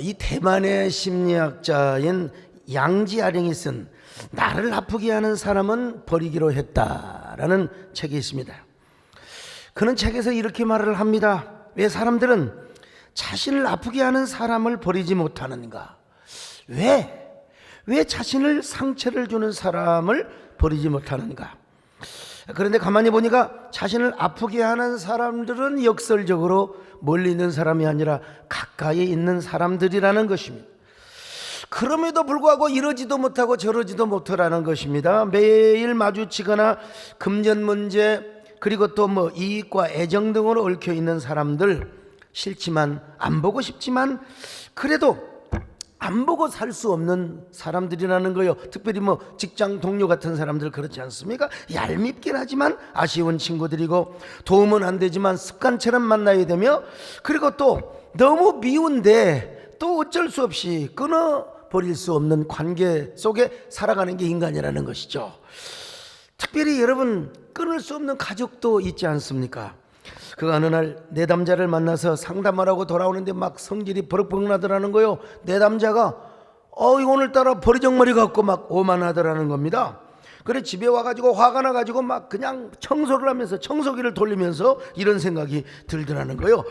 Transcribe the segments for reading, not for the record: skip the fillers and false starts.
이 대만의 심리학자인 양지 아령이 쓴 나를 아프게 하는 사람은 버리기로 했다라는 책이 있습니다. 그는 책에서 이렇게 말을 합니다. 왜 사람들은 자신을 아프게 하는 사람을 버리지 못하는가? 왜 자신을 상처를 주는 사람을 버리지 못하는가? 그런데 가만히 보니까 자신을 아프게 하는 사람들은 역설적으로 멀리 있는 사람이 아니라 가까이 있는 사람들이라는 것입니다. 그럼에도 불구하고 이러지도 못하고 저러지도 못하라는 것입니다. 매일 마주치거나 금전 문제 그리고 또 이익과 애정 등으로 얽혀 있는 사람들, 싫지만 안 보고 싶지만 그래도 안 보고 살 수 없는 사람들이라는 거예요. 특별히 직장 동료 같은 사람들 그렇지 않습니까? 얄밉긴 하지만 아쉬운 친구들이고 도움은 안 되지만 습관처럼 만나야 되며 그리고 또 너무 미운데 또 어쩔 수 없이 끊어버릴 수 없는 관계 속에 살아가는 게 인간이라는 것이죠. 특별히 여러분 끊을 수 없는 가족도 있지 않습니까? 그 어느 날 내담자를 만나서 상담을 하고 돌아오는데 막 성질이 버럭버럭 나더라는 거요. 내담자가 오늘따라 버리정머리 갖고 막 오만하더라는 겁니다. 그래 집에 와가지고 화가 나가지고 막 그냥 청소를 하면서 청소기를 돌리면서 이런 생각이 들더라는 거요.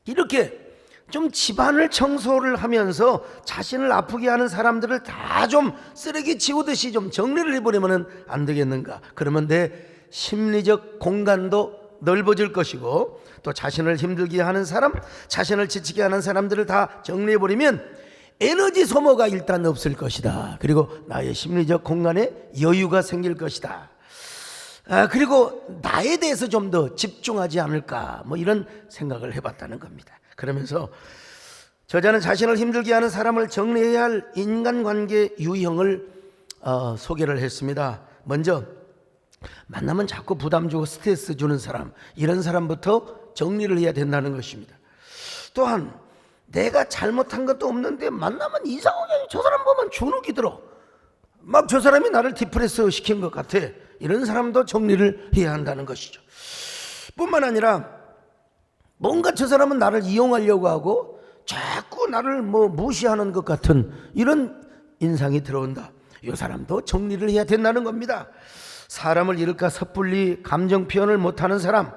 이렇게 좀 집안을 청소를 하면서 자신을 아프게 하는 사람들을 다 좀 쓰레기 치우듯이 좀 정리를 해버리면 안 되겠는가? 그러면 내 심리적 공간도 넓어질 것이고 또 자신을 힘들게 하는 사람, 자신을 지치게 하는 사람들을 다 정리해버리면 에너지 소모가 일단 없을 것이다. 그리고 나의 심리적 공간에 여유가 생길 것이다. 그리고 나에 대해서 좀 더 집중하지 않을까 이런 생각을 해봤다는 겁니다. 그러면서 저자는 자신을 힘들게 하는 사람을 정리해야 할 인간관계 유형을 소개를 했습니다. 먼저 만나면 자꾸 부담 주고 스트레스 주는 사람, 이런 사람부터 정리를 해야 된다는 것입니다. 또한 내가 잘못한 것도 없는데 만나면 이상하게 저 사람 보면 주눅이 들어, 막 저 사람이 나를 디프레스 시킨 것 같아, 이런 사람도 정리를 해야 한다는 것이죠. 뿐만 아니라 뭔가 저 사람은 나를 이용하려고 하고 자꾸 나를 무시하는 것 같은 이런 인상이 들어온다. 이 사람도 정리를 해야 된다는 겁니다. 사람을 이를까 섣불리 감정 표현을 못하는 사람,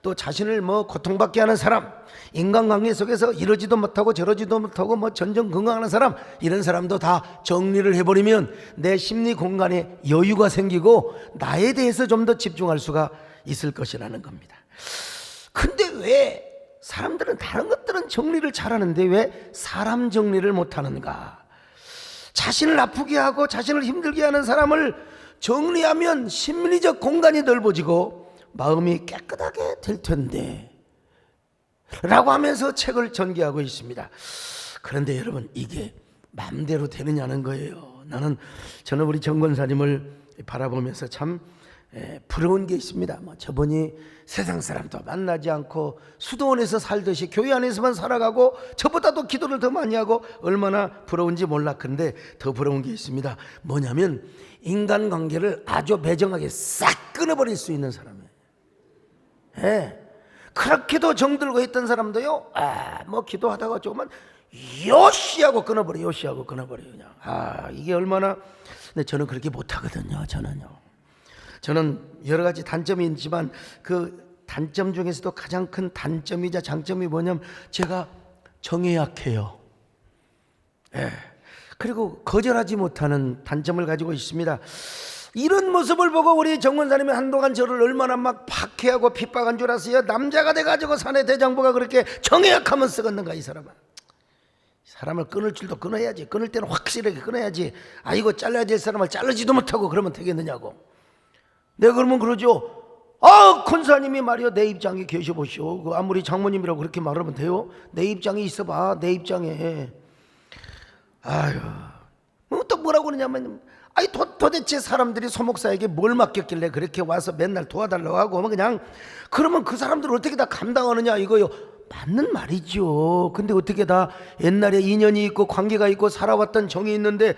또 자신을 고통받게 하는 사람, 인간관계 속에서 이러지도 못하고 저러지도 못하고 전전긍긍하는 사람, 이런 사람도 다 정리를 해버리면 내 심리 공간에 여유가 생기고 나에 대해서 좀 더 집중할 수가 있을 것이라는 겁니다. 근데 왜 사람들은 다른 것들은 정리를 잘하는데 왜 사람 정리를 못하는가? 자신을 아프게 하고 자신을 힘들게 하는 사람을 정리하면 심리적 공간이 넓어지고 마음이 깨끗하게 될 텐데 라고 하면서 책을 전개하고 있습니다. 그런데 여러분, 이게 마음대로 되느냐는 거예요. 저는 우리 정 권사님을 바라보면서 참 부러운 게 있습니다. 저분이 세상 사람도 만나지 않고 수도원에서 살듯이 교회 안에서만 살아가고 저보다도 기도를 더 많이 하고 얼마나 부러운지 몰라. 그런데 더 부러운 게 있습니다. 뭐냐면 인간관계를 아주 매정하게 싹 끊어버릴 수 있는 사람이에요. 그렇게도 정들고 했던 사람도요, 기도하다가 조금만 요시하고 끊어버려요. 그냥. 이게 얼마나. 근데 저는 그렇게 못하거든요. 저는 여러 가지 단점이 있지만 그 단점 중에서도 가장 큰 단점이자 장점이 뭐냐면 제가 정에 약해요. 그리고 거절하지 못하는 단점을 가지고 있습니다. 이런 모습을 보고 우리 정 권사님이 한동안 저를 얼마나 막 박해하고 핍박한 줄 아세요? 남자가 돼가지고 사내 대장부가 그렇게 정에 약하면 쓰겠는가, 이 사람은. 사람을 끊을 줄도 끊어야지. 끊을 때는 확실하게 끊어야지. 이거 잘라야 될 사람을 자르지도 못하고 그러면 되겠느냐고. 내가 그러면 그러죠. 권사님이 말이요, 내 입장에 계셔보시오. 아무리 장모님이라고 그렇게 말하면 돼요? 내 입장에 있어봐. 내 입장에. 또 뭐라고 그러냐면 도대체 사람들이 소목사에게 뭘 맡겼길래 그렇게 와서 맨날 도와달라고 하고 그냥 그러면 그 사람들 어떻게 다 감당하느냐 이거요. 맞는 말이죠. 근데 어떻게 다 옛날에 인연이 있고 관계가 있고 살아왔던 정이 있는데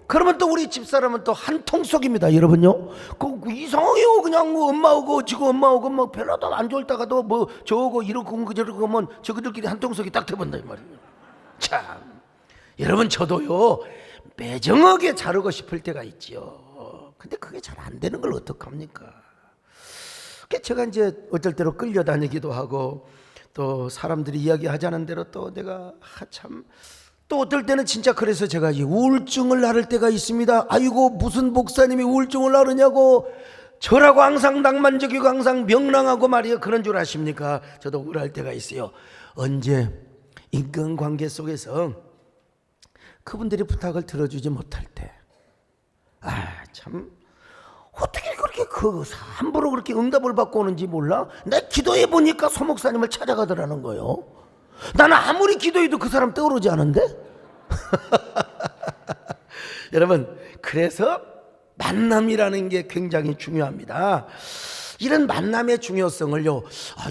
그러면 또 우리 집사람은 또 한통속입니다. 여러분요, 그 이상해요. 그냥 뭐 엄마하고 지금 엄마하고 뭐 별로도 안 좋을다가도 뭐 저거 이러고 저러고 하면 저그들끼리 한통속이 딱 돼본다 이 말이에요. 참, 여러분 저도요 매정하게 자르고 싶을 때가 있지요. 근데 그게 잘 안 되는 걸 어떡합니까? 제가 이제 어쩔 때로 끌려다니기도 하고 또 사람들이 이야기하자는 대로 또 내가 참 또 어떨 때는 진짜 그래서 제가 이 우울증을 앓을 때가 있습니다. 아이고 무슨 목사님이 우울증을 앓으냐고 저라고 항상 낭만적이고 항상 명랑하고 말이에요. 그런 줄 아십니까? 저도 우울할 때가 있어요. 언제 인간관계 속에서 그분들이 부탁을 들어주지 못할 때, 참 어떻게 그렇게 함부로 그렇게 응답을 받고 오는지 몰라? 내 기도해 보니까 소 목사님을 찾아가더라는 거예요. 나는 아무리 기도해도 그 사람 떠오르지 않은데? 여러분, 그래서 만남이라는 게 굉장히 중요합니다. 이런 만남의 중요성을요,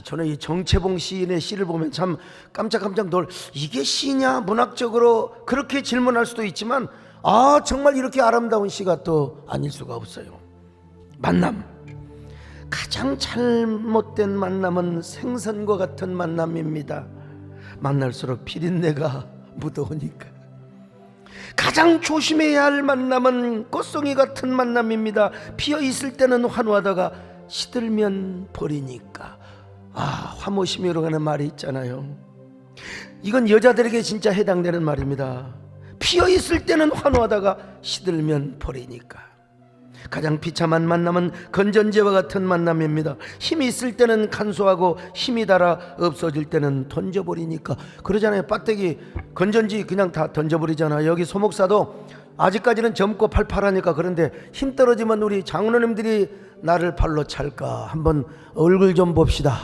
저는 이 정채봉 시인의 시를 보면 참 깜짝깜짝 이게 시냐? 문학적으로 그렇게 질문할 수도 있지만 정말 이렇게 아름다운 시가 또 아닐 수가 없어요. 만남, 가장 잘못된 만남은 생선과 같은 만남입니다. 만날수록 비린내가 묻어오니까. 가장 조심해야 할 만남은 꽃송이 같은 만남입니다. 피어 있을 때는 환호하다가 시들면 버리니까. 화모심이라고 하는 말이 있잖아요. 이건 여자들에게 진짜 해당되는 말입니다. 피어 있을 때는 환호하다가 시들면 버리니까. 가장 비참한 만남은 건전지와 같은 만남입니다. 힘이 있을 때는 간소하고 힘이 닳아 없어질 때는 던져버리니까. 그러잖아요. 배터기 건전지 그냥 다 던져버리잖아요. 여기 소목사도 아직까지는 젊고 팔팔하니까. 그런데 힘 떨어지면 우리 장로님들이 나를 발로 찰까 한번 얼굴 좀 봅시다.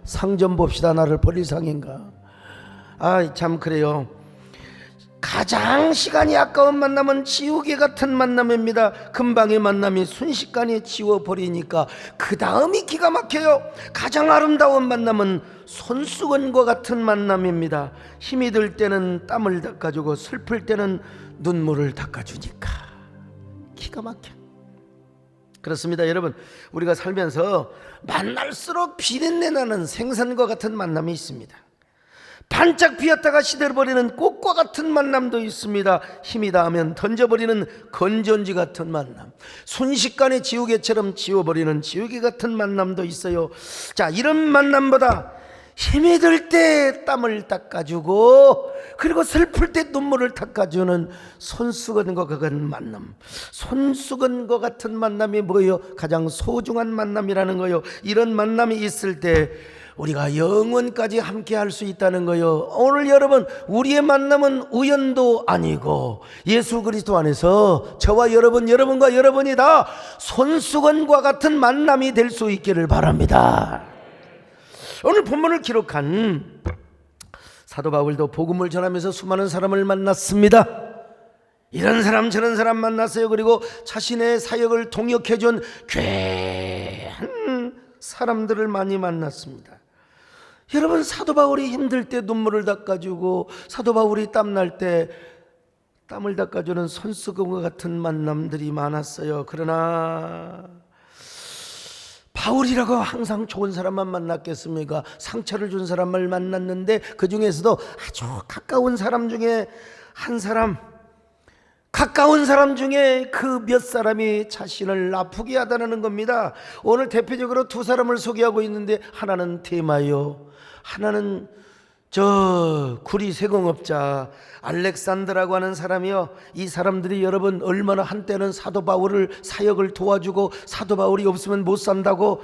상 좀 봅시다. 나를 버릴 상인가. 참 그래요. 가장 시간이 아까운 만남은 지우개 같은 만남입니다. 금방의 만남이 순식간에 지워버리니까 그 다음이 기가 막혀요. 가장 아름다운 만남은 손수건과 같은 만남입니다. 힘이 들 때는 땀을 닦아주고 슬플 때는 눈물을 닦아주니까. 기가 막혀. 그렇습니다. 여러분, 우리가 살면서 만날수록 비린내 나는 생선과 같은 만남이 있습니다. 반짝 피었다가 시들어버리는 꽃과 같은 만남도 있습니다. 힘이 닿으면 던져버리는 건전지 같은 만남, 순식간에 지우개처럼 지워버리는 지우개 같은 만남도 있어요. 자, 이런 만남보다 힘이 들 때 땀을 닦아주고 그리고 슬플 때 눈물을 닦아주는 손수건과 같은 만남, 손수건과 같은 만남이 뭐예요? 가장 소중한 만남이라는 거예요. 이런 만남이 있을 때 우리가 영원까지 함께 할 수 있다는 거예요. 오늘 여러분, 우리의 만남은 우연도 아니고 예수 그리스도 안에서 저와 여러분, 여러분과 여러분이 다 손수건과 같은 만남이 될 수 있기를 바랍니다. 오늘 본문을 기록한 사도 바울도 복음을 전하면서 수많은 사람을 만났습니다. 이런 사람 저런 사람 만났어요. 그리고 자신의 사역을 동역해준 귀한 사람들을 많이 만났습니다. 여러분, 사도 바울이 힘들 때 눈물을 닦아주고 사도 바울이 땀날 때 땀을 닦아주는 손수건과 같은 만남들이 많았어요. 그러나 바울이라고 항상 좋은 사람만 만났겠습니까? 상처를 준 사람을 만났는데 그 중에서도 아주 가까운 사람 중에 한 사람, 가까운 사람 중에 그 몇 사람이 자신을 아프게 하다는 겁니다. 오늘 대표적으로 두 사람을 소개하고 있는데 하나는 데마요, 하나는 저 구리 세공업자 알렉산더라고 하는 사람이요. 이 사람들이 여러분 얼마나 한때는 사도 바울을 사역을 도와주고 사도 바울이 없으면 못 산다고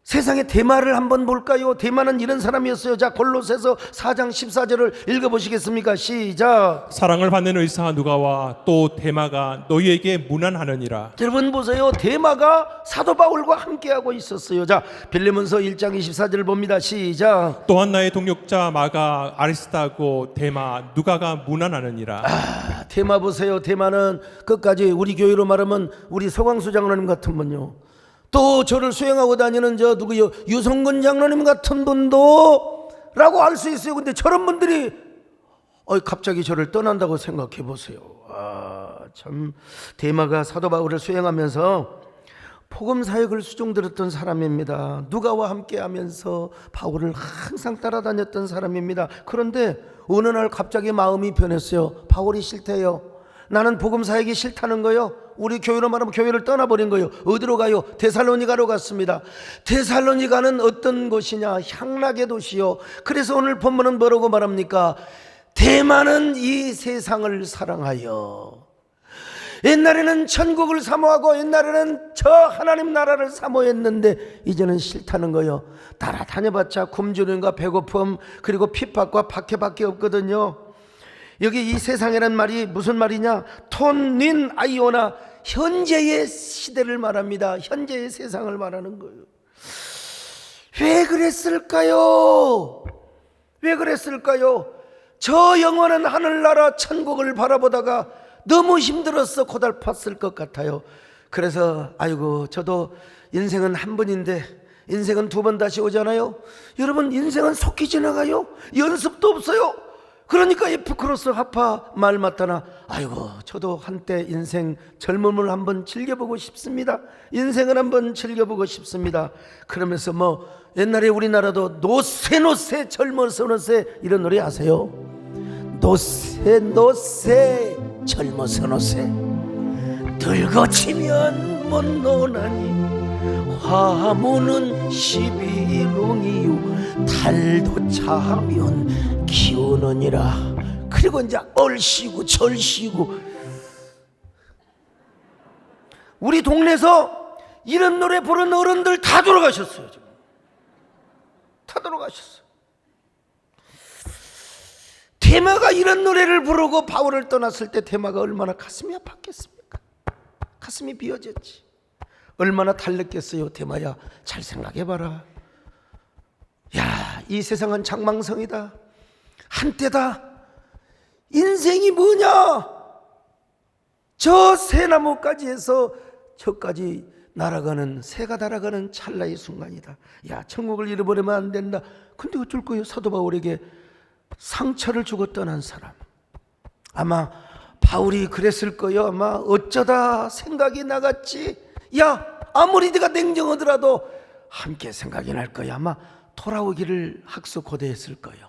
세상에 데마를 한번 볼까요? 데마는 이런 사람이었어요. 자, 골로새서 4장 14절을 읽어보시겠습니까? 시작. 사랑을 받는 의사 누가와 또 데마가 너희에게 문안하느니라. 여러분 보세요. 데마가 사도 바울과 함께하고 있었어요. 자, 빌레몬서 1장 24절을 봅니다. 시작. 또한 나의 동역자 마가 아리스타고 데마 누가가 문안하느니라. 데마 보세요. 데마는 끝까지 우리 교회로 말하면 우리 서광수 장로님 같은 분요. 또 저를 수행하고 다니는 저 누구요? 유성근 장로님 같은 분도 라고 할 수 있어요. 근데 저런 분들이 갑자기 저를 떠난다고 생각해 보세요. 참 데마가 사도 바울을 수행하면서 복음 사역을 수종들었던 사람입니다. 누가와 함께 하면서 바울을 항상 따라다녔던 사람입니다. 그런데 어느 날 갑자기 마음이 변했어요. 바울이 싫대요. 나는 복음 사역이 싫다는 거요. 우리 교회로 말하면 교회를 떠나버린 거예요. 어디로 가요? 데살로니가로 갔습니다. 데살로니가는 어떤 곳이냐? 향락의 도시요. 그래서 오늘 본문은 뭐라고 말합니까? 대만은 이 세상을 사랑하여. 옛날에는 천국을 사모하고 옛날에는 저 하나님 나라를 사모했는데 이제는 싫다는 거예요. 따라다녀봤자 굶주림과 배고픔 그리고 핍박과 박해밖에 없거든요. 여기 이 세상이란 말이 무슨 말이냐? 톤닌 아이오나 현재의 시대를 말합니다. 현재의 세상을 말하는 거예요. 왜 그랬을까요? 왜 그랬을까요? 저 영원한 하늘나라 천국을 바라보다가 너무 힘들었어 고달팠을 것 같아요. 그래서 아이고 저도 인생은 한 번인데 인생은 두 번 다시 오잖아요. 여러분 인생은 속히 지나가요. 연습도 없어요. 그러니까 에프크로스 하파 말 맞다나 아이고 저도 한때 인생 젊음을 한번 즐겨보고 싶습니다. 인생을 한번 즐겨보고 싶습니다. 그러면서 뭐 옛날에 우리나라도 노세 젊어서 노세 이런 노래 아세요? 노세 젊어서 노세 늙어치면 못 노나니 화무는 시비롱이요 달도 차면 기우느니라. 그리고 이제 얼씨구 절씨구. 우리 동네에서 이런 노래 부르는 어른들 다 돌아가셨어요. 지금. 다 돌아가셨어요. 데마가 이런 노래를 부르고 바울을 떠났을 때 데마가 얼마나 가슴이 아팠겠습니까? 가슴이 비어졌지. 얼마나 달랬겠어요. 데마야 잘 생각해봐라. 야, 이 세상은 장망성이다. 한때다. 인생이 뭐냐? 저 새나무까지 해서 저까지 날아가는 새가 날아가는 찰나의 순간이다. 야, 천국을 잃어버리면 안 된다. 근데 어쩔 거예요? 사도 바울에게 상처를 주고 떠난 사람. 아마 바울이 그랬을 거예요. 아마 어쩌다 생각이 나갔지. 야, 아무리 네가 냉정하더라도 함께 생각이 날 거야. 아마 돌아오기를 학수고대했을 거예요.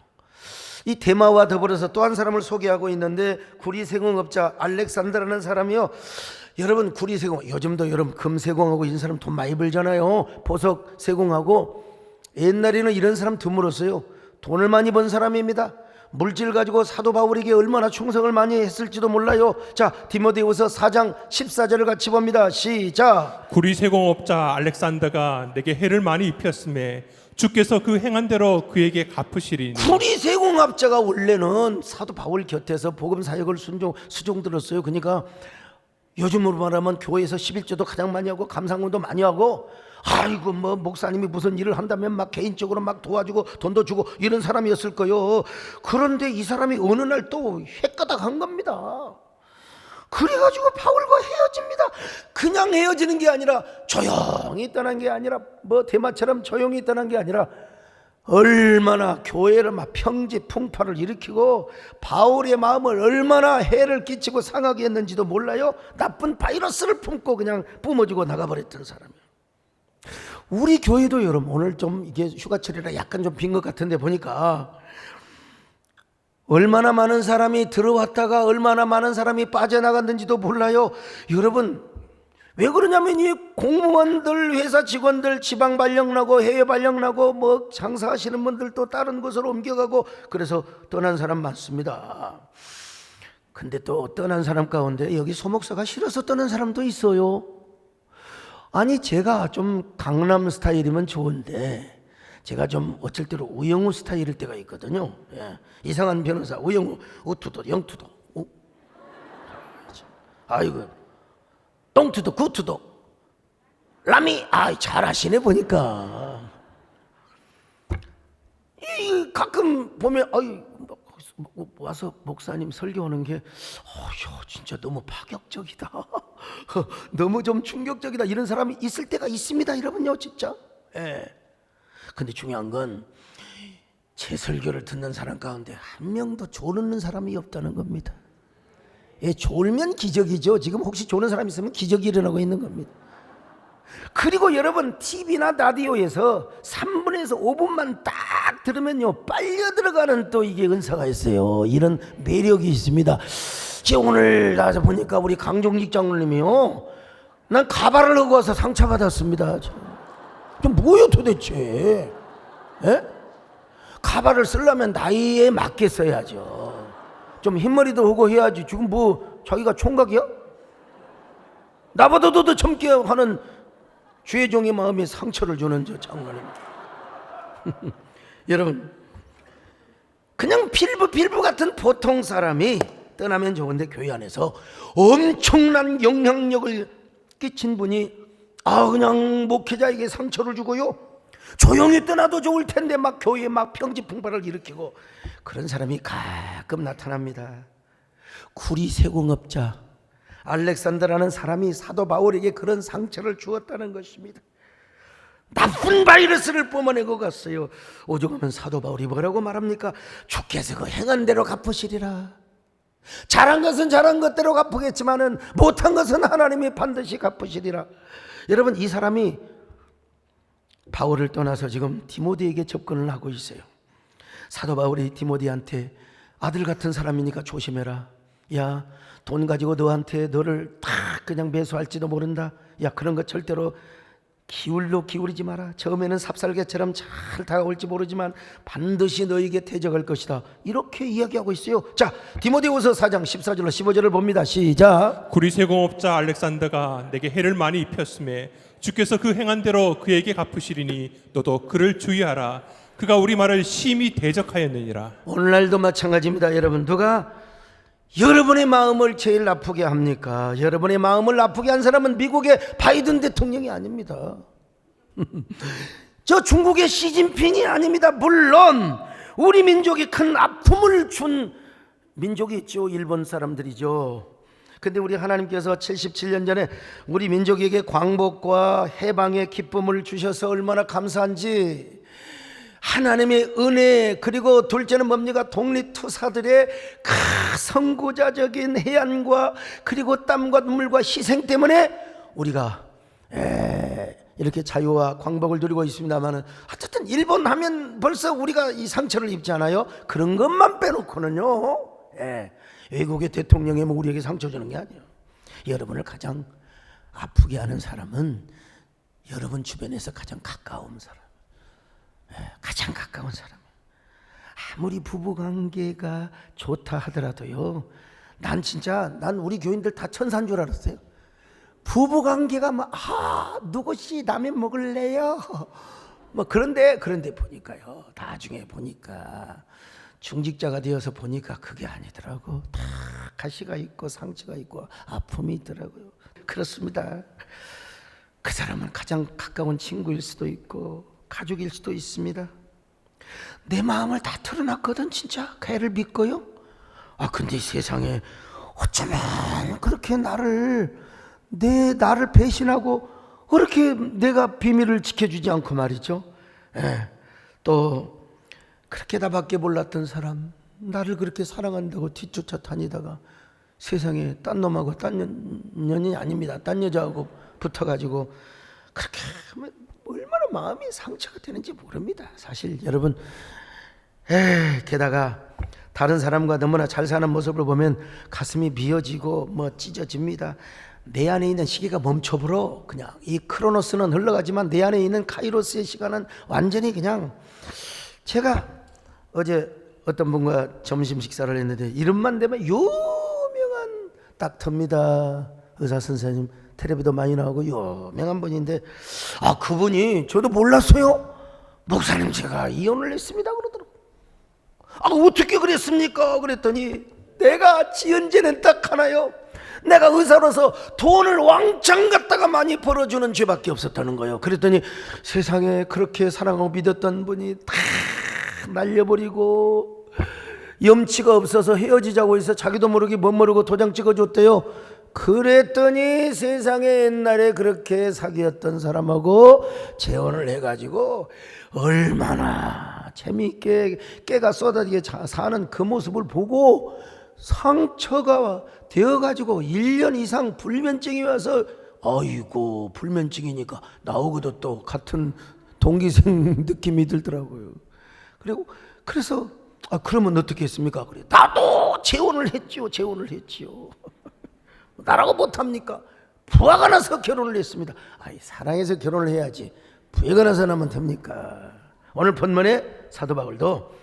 이 데마와 더불어서 또 한 사람을 소개하고 있는데 구리세공업자 알렉산더라는 사람이요. 여러분 구리세공 요즘도 여러분 금세공하고 이런 사람 돈 많이 벌잖아요. 보석 세공하고. 옛날에는 이런 사람 드물었어요. 돈을 많이 번 사람입니다. 물질 가지고 사도 바울에게 얼마나 충성을 많이 했을지도 몰라요. 자, 디모데후서 4장 14절을 같이 봅니다. 시작. 구리세공업자 알렉산더가 내게 해를 많이 입혔음에 주께서 그 행한 대로 그에게 갚으시리니. 구리세공업자가 원래는 사도 바울 곁에서 복음 사역을 수종 들었어요. 그러니까 요즘으로 말하면 교회에서 11조도 가장 많이 하고 감상문도 많이 하고, 아이고 뭐 목사님이 무슨 일을 한다면 막 개인적으로 막 도와주고 돈도 주고 이런 사람이었을 거요. 그런데 이 사람이 어느 날 또 헷가닥한 겁니다. 그래가지고 바울과 헤어집니다. 그냥 헤어지는 게 아니라 조용히 떠난 게 아니라 뭐 대마처럼 조용히 떠난 게 아니라 얼마나 교회를 막 평지풍파를 일으키고 바울의 마음을 얼마나 해를 끼치고 상하게 했는지도 몰라요. 나쁜 바이러스를 품고 그냥 뿜어지고 나가버렸던 사람이에요. 우리 교회도 여러분 오늘 좀 이게 휴가철이라 약간 좀 빈 것 같은데 보니까 얼마나 많은 사람이 들어왔다가 얼마나 많은 사람이 빠져나갔는지도 몰라요. 여러분 왜 그러냐면 이 공무원들, 회사 직원들 지방 발령 나고 해외 발령 나고 뭐 장사하시는 분들 또 다른 곳으로 옮겨가고 그래서 떠난 사람 많습니다. 근데 또 떠난 사람 가운데 여기 소목사가 싫어서 떠난 사람도 있어요. 아니 제가 좀 강남 스타일이면 좋은데 제가 좀 어쩔 때로 우영우 스타일일 때가 있거든요. 예. 이상한 변호사 우영우 우투도 영투도 아이고 똥투도 구투도 라미 잘하시네 보니까. 이 가끔 보면 와서 목사님 설교하는 게 진짜 너무 파격적이다. 너무 좀 충격적이다. 이런 사람이 있을 때가 있습니다, 여러분요, 진짜. 예. 근데 중요한 건 제 설교를 듣는 사람 가운데 한 명도 졸는 사람이 없다는 겁니다. 예, 졸면 기적이죠. 지금 혹시 졸는 사람 있으면 기적이 일어나고 있는 겁니다. 그리고 여러분, TV나 라디오에서 3분에서 5분만 딱 들으면요, 빨려 들어가는 또 이게 은사가 있어요. 이런 매력이 있습니다. 지금 오늘 나와서 보니까 우리 강종직 장로님이요, 난 가발을 하고 와서 상처 받았습니다. 좀 뭐요 도대체? 예? 가발을 쓰려면 나이에 맞게 써야죠. 좀 흰머리도 하고 해야지. 지금 뭐 자기가 총각이야? 나보다도 더 젊게 하는 주의종의 마음에 상처를 주는 저 장로님. 여러분, 그냥 필부 같은 보통 사람이 떠나면 좋은데 교회 안에서 엄청난 영향력을 끼친 분이 그냥 목회자에게 상처를 주고요, 조용히 떠나도 좋을 텐데 막 교회에 막 평지풍파를 일으키고, 그런 사람이 가끔 나타납니다. 구리세공업자 알렉산더라는 사람이 사도 바울에게 그런 상처를 주었다는 것입니다. 나쁜 바이러스를 뿜어내고 갔어요. 오죽하면 사도 바울이 뭐라고 말합니까? 주께서 그 행한 대로 갚으시리라. 잘한 것은 잘한 것대로 갚으겠지만은 못한 것은 하나님이 반드시 갚으시리라. 여러분, 이 사람이 바울을 떠나서 지금 디모데에게 접근을 하고 있어요. 사도 바울이 디모데한테 아들 같은 사람이니까 조심해라. 야, 돈 가지고 너를 다 그냥 매수할지도 모른다. 야, 그런 것 절대로 기울이지 마라. 처음에는 삽살개처럼 잘 다가올지 모르지만 반드시 너에게 대적할 것이다. 이렇게 이야기하고 있어요. 자, 디모데후서 4장 14절로 15절을 봅니다. 시작. 구리세공업자 알렉산더가 내게 해를 많이 입혔음에 주께서 그 행한 대로 그에게 갚으시리니 너도 그를 주의하라. 그가 우리 말을 심히 대적하였느니라. 오늘날도 마찬가지입니다. 여러분, 누가 여러분의 마음을 제일 아프게 합니까? 여러분의 마음을 아프게 한 사람은 미국의 바이든 대통령이 아닙니다. 저 중국의 시진핑이 아닙니다. 물론 우리 민족이 큰 아픔을 준 민족이 있죠. 일본 사람들이죠. 근데 우리 하나님께서 77년 전에 우리 민족에게 광복과 해방의 기쁨을 주셔서 얼마나 감사한지, 하나님의 은혜, 그리고 둘째는 뭡니까? 독립투사들의 선구자적인 해안과 그리고 땀과 눈물과 희생 때문에 우리가 이렇게 자유와 광복을 누리고 있습니다만, 어쨌든 일본 하면 벌써 우리가 이 상처를 입지 않아요? 그런 것만 빼놓고는요, 외국의 대통령이 뭐 우리에게 상처 주는 게 아니에요. 여러분을 가장 아프게 하는 사람은 여러분 주변에서 가장 가까운 사람, 가장 가까운 사람. 아무리 부부관계가 좋다 하더라도요, 난 우리 교인들 다 천사인 줄 알았어요. 부부관계가 누구씨 라면 먹을래요? 그런데 보니까요, 나중에 보니까 중직자가 되어서 보니까 그게 아니더라고. 다 가시가 있고 상처가 있고 아픔이 있더라고요. 그렇습니다. 그 사람은 가장 가까운 친구일 수도 있고 가족일 수도 있습니다. 내 마음을 다 털어놨거든, 진짜. 걔를 믿고요. 근데 세상에 어쩌면 그렇게 나를 배신하고 그렇게 내가 비밀을 지켜주지 않고 말이죠. 또 그렇게 나밖에 몰랐던 사람, 나를 그렇게 사랑한다고 뒤쫓아 다니다가 세상에 딴 놈하고 딴 년이 아닙니다. 딴 여자하고 붙어가지고 그렇게 하면 얼마나 마음이 상처가 되는지 모릅니다. 사실 여러분, 게다가 다른 사람과 너무나 잘 사는 모습을 보면 가슴이 미어지고 찢어집니다. 내 안에 있는 시계가 멈춰버려. 그냥 이 크로노스는 흘러가지만 내 안에 있는 카이로스의 시간은 완전히 그냥. 제가 어제 어떤 분과 점심 식사를 했는데 이름만 대면 유명한 닥터입니다. 의사 선생님, 텔레비도 많이 나오고 유명한 분인데, 그분이 저도 몰랐어요. 목사님, 제가 이혼을 했습니다 그러더라고요. 어떻게 그랬습니까? 그랬더니 내가 지은 죄는 딱 하나요. 내가 의사로서 돈을 왕창 갖다가 많이 벌어주는 죄밖에 없었다는 거예요. 그랬더니 세상에 그렇게 사랑하고 믿었던 분이 다 날려버리고 염치가 없어서 헤어지자고 해서 자기도 모르게 멋모르고 도장 찍어줬대요. 그랬더니 세상에 옛날에 그렇게 사귀었던 사람하고 재혼을 해가지고 얼마나 재미있게 깨가 쏟아지게 사는 그 모습을 보고 상처가 되어가지고 1년 이상 불면증이 와서 아이고 불면증이니까 나오고도 또 같은 동기생 느낌이 들더라고요. 그리고 그래서 그러면 어떻게 했습니까? 그래 나도 재혼을 했지요. 나라고 못합니까? 부하가 나서 결혼을 했습니다. 사랑해서 결혼을 해야지 부해가 나서 나면 됩니까? 오늘 본문의 사도 바울도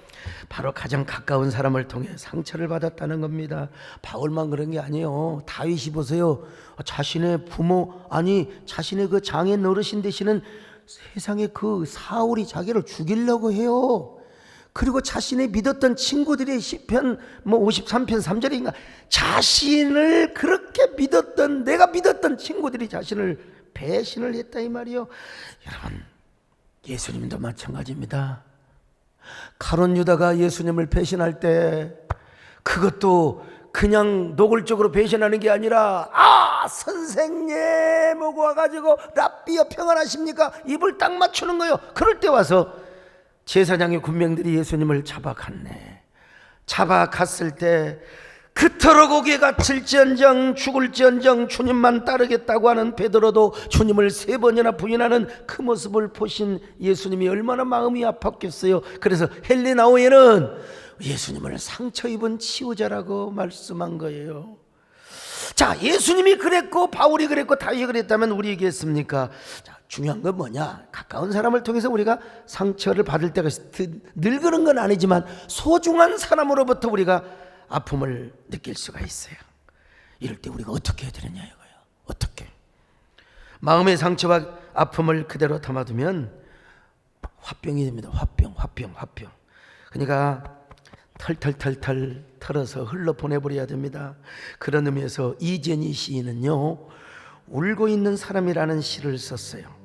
바로 가장 가까운 사람을 통해 상처를 받았다는 겁니다. 바울만 그런 게 아니에요. 다윗이 보세요. 자신의 부모 자신의 그 장인 어르신 되시는 세상에 그 사울이 자기를 죽이려고 해요. 그리고 자신이 믿었던 친구들이 시편 53편 3절인가 자신을 그렇게 믿었던 내가 믿었던 친구들이 자신을 배신을 했다 이 말이요. 여러분 예수님도 마찬가지입니다. 가룟 유다가 예수님을 배신할 때 그것도 그냥 노골적으로 배신하는 게 아니라 선생님 오고 와가지고 랍비여 평안하십니까? 입을 딱 맞추는 거예요. 그럴 때 와서 제사장의 군병들이 예수님을 잡아갔네. 잡아갔을 때 그토록 옥에 갇힐지언정 죽을지언정 주님만 따르겠다고 하는 베드로도 주님을 3번이나 부인하는 그 모습을 보신 예수님이 얼마나 마음이 아팠겠어요. 그래서 헬리나오에는 예수님을 상처 입은 치유자라고 말씀한 거예요. 자, 예수님이 그랬고 바울이 그랬고 다윗이 그랬다면 우리 얘기했습니까? 자, 중요한 건 뭐냐? 가까운 사람을 통해서 우리가 상처를 받을 때가 늘 그런 건 아니지만 소중한 사람으로부터 우리가 아픔을 느낄 수가 있어요. 이럴 때 우리가 어떻게 해야 되느냐 이거예요. 어떻게? 마음의 상처와 아픔을 그대로 담아두면 화병이 됩니다. 화병. 그러니까 털털털털 털어서 흘러 보내버려야 됩니다. 그런 의미에서 이재니 시인은요 울고 있는 사람이라는 시를 썼어요.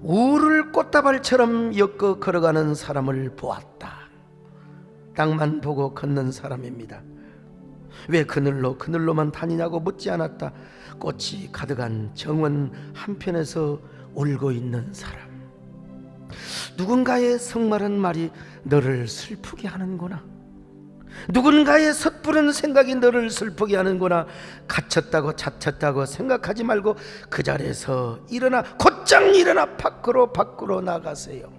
우를 꽃다발처럼 엮어 걸어가는 사람을 보았다. 땅만 보고 걷는 사람입니다. 왜 그늘로만 다니냐고 묻지 않았다. 꽃이 가득한 정원 한편에서 울고 있는 사람. 누군가의 성말한 말이 너를 슬프게 하는구나. 누군가의 섣부른 생각이 너를 슬프게 하는구나. 갇혔다고 자쳤다고 생각하지 말고 그 자리에서 곧장 일어나 밖으로 나가세요.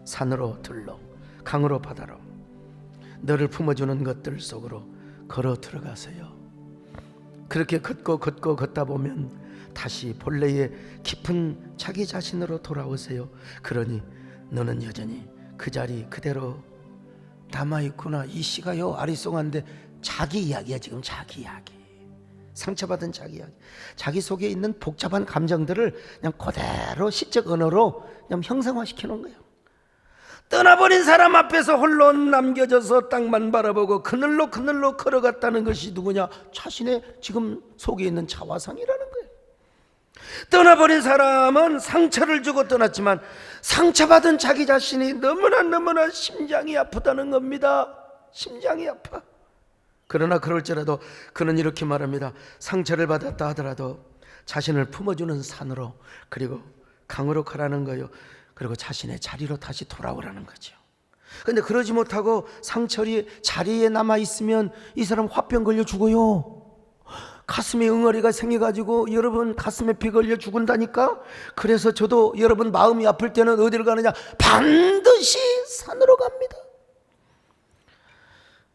산으로 들로 강으로 바다로 너를 품어주는 것들 속으로 걸어 들어가세요. 그렇게 걷다 보면 다시 본래의 깊은 자기 자신으로 돌아오세요. 그러니 너는 여전히 그 자리 그대로 남아있구나. 이 시가요 아리송한데 자기 이야기야. 지금 자기 이야기, 상처받은 자기 이야기, 자기 속에 있는 복잡한 감정들을 그냥 그대로 시적 언어로 그냥 형상화시켜 놓은 거예요. 떠나버린 사람 앞에서 홀로 남겨져서 땅만 바라보고 그늘로 걸어갔다는 것이 누구냐? 자신의 지금 속에 있는 자화상이라는 거예요. 떠나버린 사람은 상처를 주고 떠났지만 상처받은 자기 자신이 너무나 심장이 아프다는 겁니다. 심장이 아파. 그러나 그럴지라도 그는 이렇게 말합니다. 상처를 받았다 하더라도 자신을 품어주는 산으로 그리고 강으로 가라는 거예요. 그리고 자신의 자리로 다시 돌아오라는 거죠. 그런데 그러지 못하고 상처리 자리에 남아있으면 이 사람 화병 걸려 죽어요. 가슴에 응어리가 생겨가지고 여러분 가슴에 피 걸려 죽은다니까. 그래서 저도 여러분 마음이 아플 때는 어디로 가느냐? 반드시 산으로 갑니다.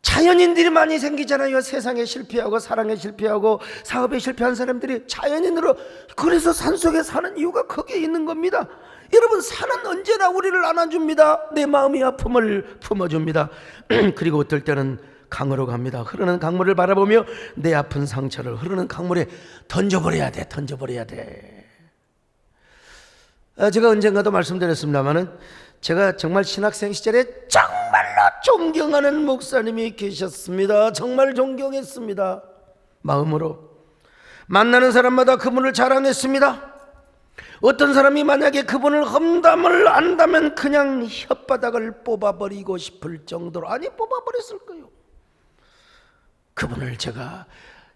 자연인들이 많이 생기잖아요. 세상에 실패하고 사랑에 실패하고 사업에 실패한 사람들이 자연인으로. 그래서 산속에 사는 이유가 거기에 있는 겁니다. 여러분 산은 언제나 우리를 안아줍니다. 내 마음의 아픔을 품어줍니다. 그리고 어떨 때는 강으로 갑니다. 흐르는 강물을 바라보며 내 아픈 상처를 흐르는 강물에 던져버려야 돼. 제가 언젠가도 말씀드렸습니다마는 제가 정말 신학생 시절에 정말로 존경하는 목사님이 계셨습니다. 정말 존경했습니다. 마음으로 만나는 사람마다 그분을 자랑했습니다. 어떤 사람이 만약에 그분을 험담을 안다면 그냥 혓바닥을 뽑아버리고 싶을 정도로, 아니 뽑아버렸을 거예요. 그분을 제가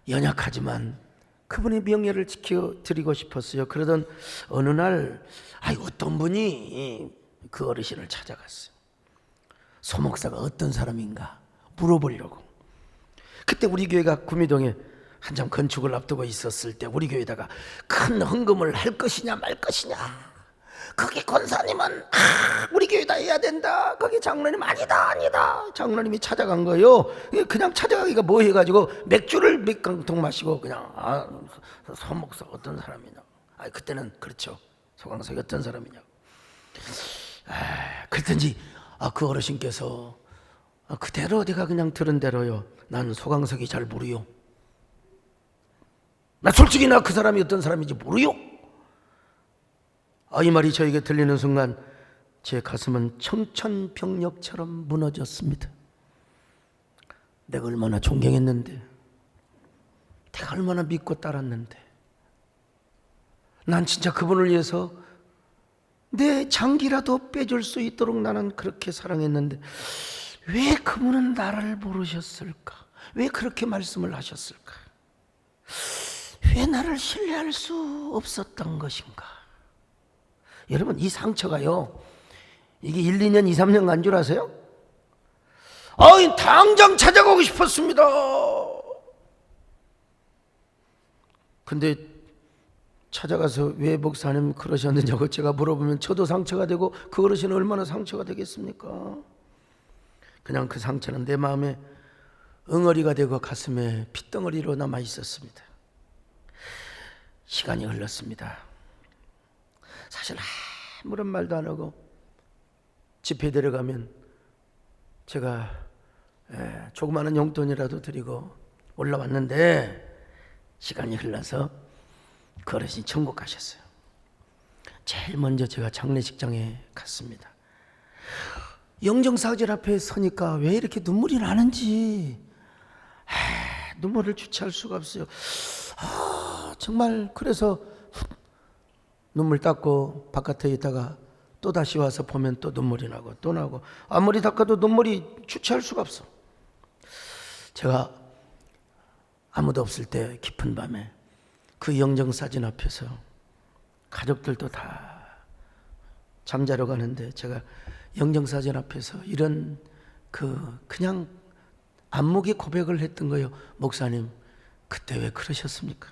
연약하지만 그분의 명예를 지켜드리고 싶었어요. 그러던 어느 날 어떤 분이 그 어르신을 찾아갔어요. 소 목사가 어떤 사람인가 물어보려고. 그때 우리 교회가 구미동에 한참 건축을 앞두고 있었을 때 우리 교회다가 큰 헌금을 할 것이냐 말 것이냐, 거기 권사님은 우리 교회다 해야 된다, 거기 장로님 아니다 장로님이 찾아간 거예요. 그냥 찾아가기가 뭐 해가지고 맥주를 몇 강통 마시고 그냥 소 목사 어떤 사람이냐, 그때는 그렇죠, 소강석이 어떤 사람이냐. 그랬더니 그 어르신께서 그대로 내가 그냥 들은 대로요, 난 소강석이 잘 모르요, 나 솔직히 나 그 사람이 어떤 사람인지 모르요. 이 말이 저에게 들리는 순간 제 가슴은 청천벽력처럼 무너졌습니다. 내가 얼마나 존경했는데, 내가 얼마나 믿고 따랐는데, 난 진짜 그분을 위해서 내 장기라도 빼줄 수 있도록 나는 그렇게 사랑했는데 왜 그분은 나를 모르셨을까? 왜 그렇게 말씀을 하셨을까? 왜 나를 신뢰할 수 없었던 것인가? 여러분, 이 상처가요, 이게 1, 2년, 2, 3년 간 줄 아세요? 당장 찾아가고 싶었습니다. 근데 찾아가서 왜 목사님 그러셨느냐고 제가 물어보면 저도 상처가 되고 그 어르신은 얼마나 상처가 되겠습니까? 그냥 그 상처는 내 마음에 응어리가 되고 가슴에 핏덩어리로 남아 있었습니다. 시간이 흘렀습니다. 사실 아무런 말도 안 하고 집회 데려가면 제가 조그마한 용돈이라도 드리고 올라왔는데 시간이 흘러서 그 어르신이 천국 가셨어요. 제일 먼저 제가 장례식장에 갔습니다. 영정사절 앞에 서니까 왜 이렇게 눈물이 나는지 눈물을 주체할 수가 없어요. 정말 그래서 눈물 닦고 바깥에 있다가 또 다시 와서 보면 또 눈물이 나고 또 나고, 아무리 닦아도 눈물이 주체할 수가 없어. 제가 아무도 없을 때 깊은 밤에 그 영정사진 앞에서 가족들도 다 잠자러 가는데 제가 영정사진 앞에서 이런 그냥 안목의 고백을 했던 거예요. 목사님, 그때 왜 그러셨습니까?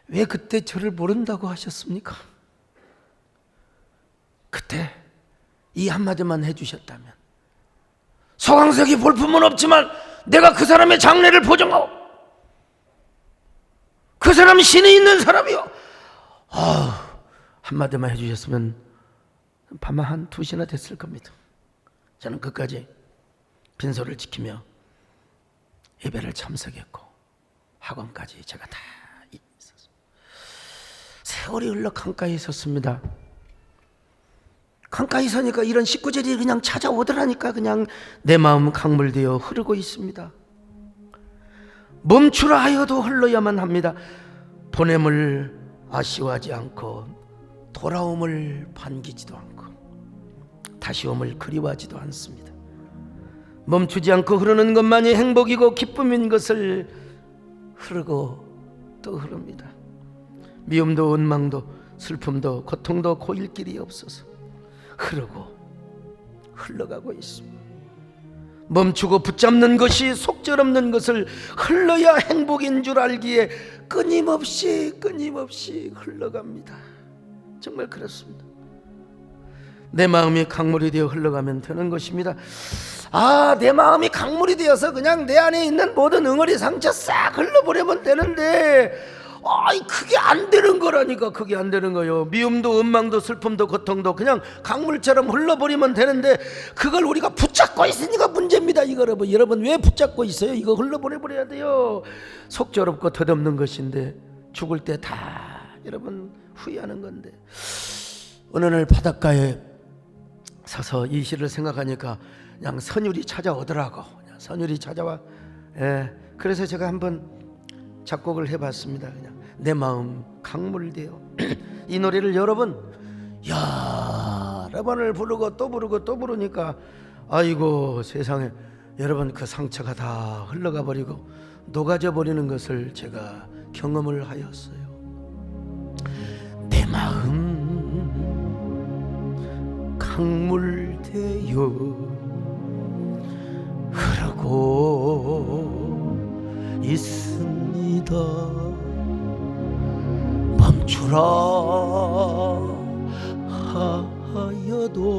왜 그때 저를 모른다고 하셨습니까? 그때 이 한마디만 해주셨다면, 소강석이 볼품은 없지만 내가 그 사람의 장래를 보증하고 그 사람이 신이 있는 사람이요, 한마디만 해주셨으면 밤만 한 2시나 됐을 겁니다. 저는 끝까지 빈소를 지키며 예배를 참석했고 학원까지 제가 다 있었어요. 세월이 흘러 강가에 섰습니다. 강가에 서니까 이런 식구들이 그냥 찾아오더라니까. 그냥 내 마음 강물되어 흐르고 있습니다. 멈추라 하여도 흘러야만 합니다. 보냄을 아쉬워하지 않고 돌아옴을 반기지도 않고 다시 옴을 그리워하지도 않습니다. 멈추지 않고 흐르는 것만이 행복이고 기쁨인 것을 흐르고 또 흐릅니다. 미움도 원망도 슬픔도 고통도 고일 길이 없어서 흐르고 흘러가고 있습니다. 멈추고 붙잡는 것이 속절없는 것을 흘러야 행복인 줄 알기에 끊임없이 흘러갑니다. 정말 그렇습니다. 내 마음이 강물이 되어 흘러가면 되는 것입니다. 내 마음이 강물이 되어서 그냥 내 안에 있는 모든 응어리 상처 싹 흘러버리면 되는데 그게 안 되는 거라니까. 그게 안 되는 거예요. 미움도 원망도 슬픔도 고통도 그냥 강물처럼 흘러버리면 되는데 그걸 우리가 붙잡고 있으니까 문제입니다. 이거 여러분 왜 붙잡고 있어요? 이거 흘러보내버려야 돼요. 속절없고 덧없는 것인데 죽을 때 다 여러분 후회하는 건데. 어느 날 바닷가에 서서 이 시를 생각하니까 그냥 선율이 찾아오더라고. 선율이 찾아와. 그래서 제가 한번 작곡을 해봤습니다. 그냥 내 마음 강물되어. 이 노래를 여러 번을 부르고 또 부르고 또 부르니까 아이고 세상에 여러분 그 상처가 다 흘러가 버리고 녹아져 버리는 것을 제가 경험을 하였어요. 내 마음 강물되어 흐르고 있습니다. 멈추라 하여도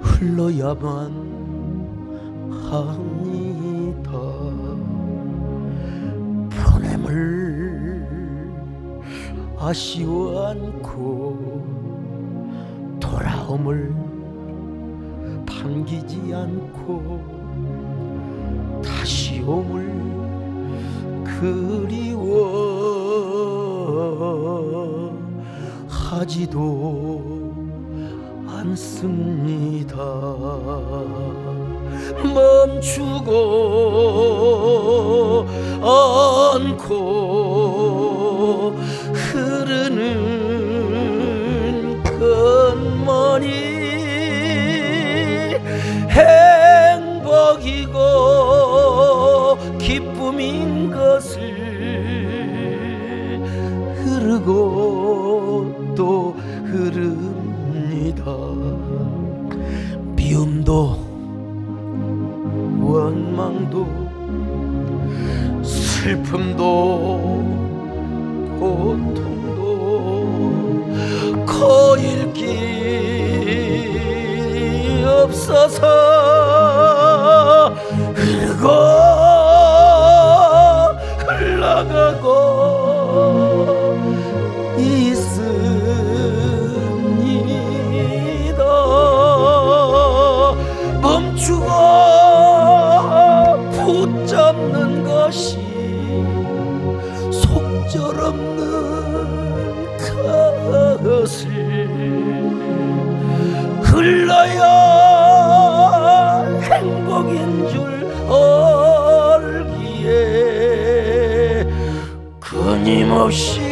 흘러야만 합니다. 보냄을 아쉬워 않고 돌아옴을 반기지 않고 다시 옴을 그리워하지도 않습니다. 멈추고 않고 흐르는 끝머리 행복이고 기쁨인 것을 흐르고 또 흐릅니다. 미움도 원망도 슬픔도 고통도 거일 길 없어서 흐르고 흘러가고 있습니다. 멈추고 붙잡는 것이 속절없는 것을 흘러야 행복인 줄 알기에 끊임없이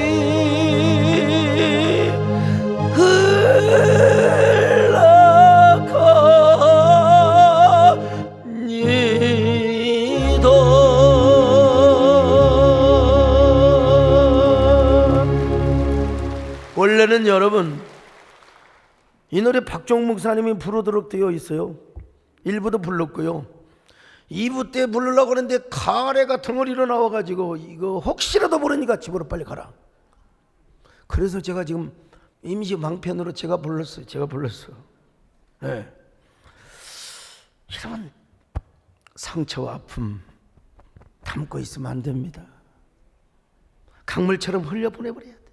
원래는 여러분 이 노래 박종 목사님이 부르도록 되어 있어요. 1부도 불렀고요. 2부 때 부르려고 하는데 가래가 덩어리로 나와가지고 이거 혹시라도 모르니까 집으로 빨리 가라. 그래서 제가 지금 임시 방편으로 제가 불렀어요. 네. 여러분 상처와 아픔 담고 있으면 안 됩니다. 강물처럼 흘려보내버려야 돼.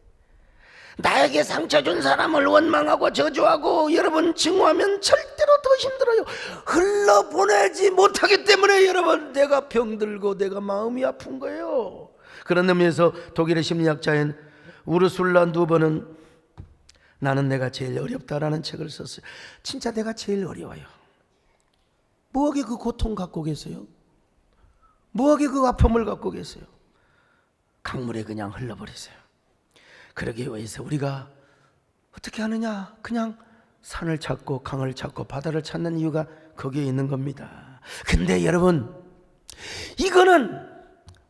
나에게 상처 준 사람을 원망하고 저주하고 여러분 증오하면 절대로 더 힘들어요. 흘러보내지 못하기 때문에 여러분 내가 병들고 내가 마음이 아픈 거예요. 그런 의미에서 독일의 심리학자인 우르술라 누버는 나는 내가 제일 어렵다라는 책을 썼어요. 진짜 내가 제일 어려워요. 뭐하게 그 고통 갖고 계세요? 뭐하게 그 아픔을 갖고 계세요? 강물에 그냥 흘러버리세요. 그러기 위해서 우리가 어떻게 하느냐? 그냥 산을 찾고 강을 찾고 바다를 찾는 이유가 거기에 있는 겁니다. 근데 여러분 이거는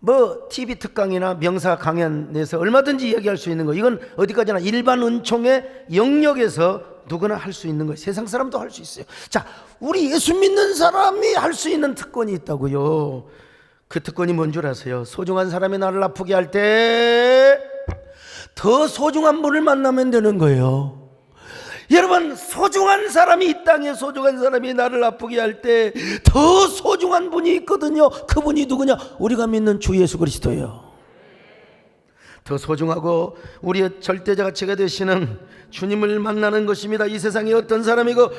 뭐 TV 특강이나 명사 강연 내서 얼마든지 얘기할 수 있는 거, 이건 어디까지나 일반 은총의 영역에서 누구나 할 수 있는 거예요. 세상 사람도 할 수 있어요. 자, 우리 예수 믿는 사람이 할 수 있는 특권이 있다고요. 그 특권이 뭔 줄 아세요? 소중한 사람이 나를 아프게 할 때 더 소중한 분을 만나면 되는 거예요. 여러분 소중한 사람이 이 땅에 소중한 사람이 나를 아프게 할 때 더 소중한 분이 있거든요. 그분이 누구냐? 우리가 믿는 주 예수 그리스도예요. 더 소중하고 우리의 절대자 가치가 되시는 주님을 만나는 것입니다. 이 세상에 어떤 사람이고